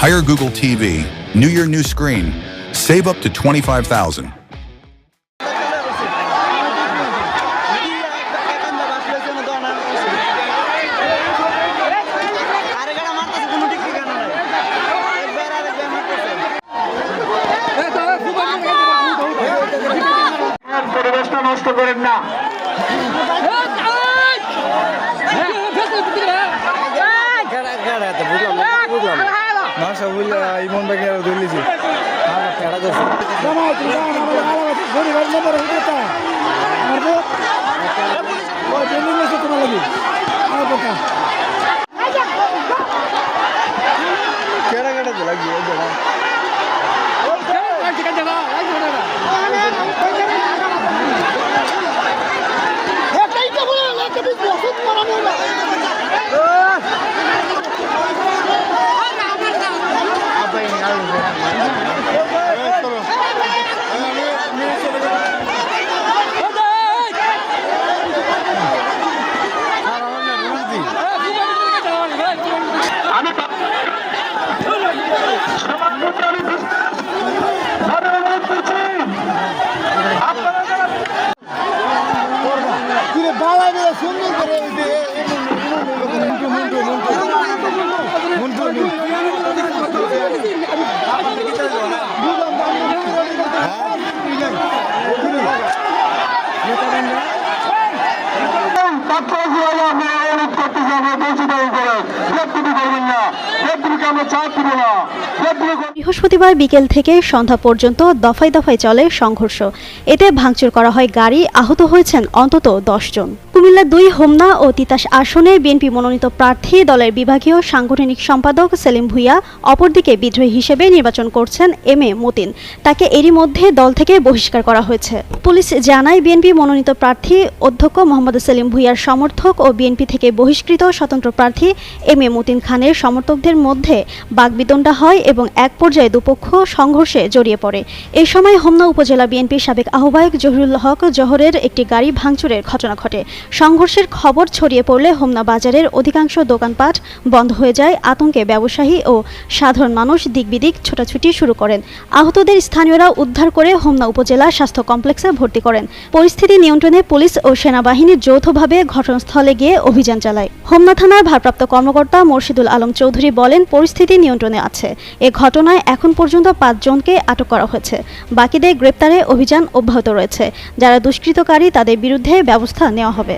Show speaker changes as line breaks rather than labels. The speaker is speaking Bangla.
Hire Google TV, new year, new screen. Save up to $25,000.
পরিবেশটা নষ্ট করেন না। ইমন ভাই ধরলিছি কেডা কেডা লাগিয়ে
বৃহস্পতিবার বিকেল থেকে সন্ধ্যা পর্যন্ত দফায় দফায় চলে সংঘর্ষ। এতে ভাঙচুর করা হয় গাড়ি, আহত হয়েছেন অন্তত 10 জন। কুমিল্লা 2 হোমনা ও তিতাস আসনে বিএনপি মনোনীত প্রার্থী দলের বিভাগীয় সাংগঠনিক সম্পাদক সেলিম ভুঁইয়া অপরদিকে বিদ্রোহী হিসেবে নির্বাচন করছেন এম এ মতিন। তাকে এরই মধ্যে দল থেকে বহিষ্কার করা হয়েছে। পুলিশ জানায় বিএনপি মনোনীত প্রার্থী অধ্যক্ষ মোহাম্মদ সেলিম ভুঁইয়ার সমর্থক ও বিএনপি থেকে বহিষ্কৃত স্বতন্ত্র প্রার্থী এম এ মতিন খানের সমর্থকদের মধ্যে বাগবিতণ্ডা হয় এবং এক পর্যায়ে দুপক্ষ সংঘর্ষে জড়িয়ে পড়ে। এই সময় হোমনা উপজেলা বিএনপির সাবেক আহ্বায়ক জহিরুল হক জহরের একটি গাড়ি ভাঙচুরের ঘটনা ঘটে। সংঘর্ষের খবর ছড়িয়ে পড়লে হোমনা বাজারের অধিকাংশ দোকানপাট বন্ধ হয়ে যায়। আতঙ্কে ব্যবসায়ী ও সাধারণ মানুষ দিকবিদিক ছোটাছুটি শুরু করেন। আহতদের স্থানীয়রা উদ্ধার করে হোমনা উপজেলা স্বাস্থ্য কমপ্লেক্সে ভর্তি করেন। পরিস্থিতি নিয়ন্ত্রণে পুলিশ ও সেনাবাহিনী যৌথভাবে ঘটনাস্থলে গিয়ে অভিযান চালায়। হোমনা থানার ভারপ্রাপ্ত কর্মকর্তা মোর্শেদুল আলম চৌধুরী বলেন, পরিস্থিতি নিয়ন্ত্রণে আছে। এ ঘটনায় এখন পর্যন্ত 5 জনকে আটক করা হয়েছে। বাকিদের গ্রেপ্তারে অভিযান অব্যাহত রয়েছে। যারা দুষ্কৃতকারী তাদের বিরুদ্ধে ব্যবস্থা নেওয়া হবে।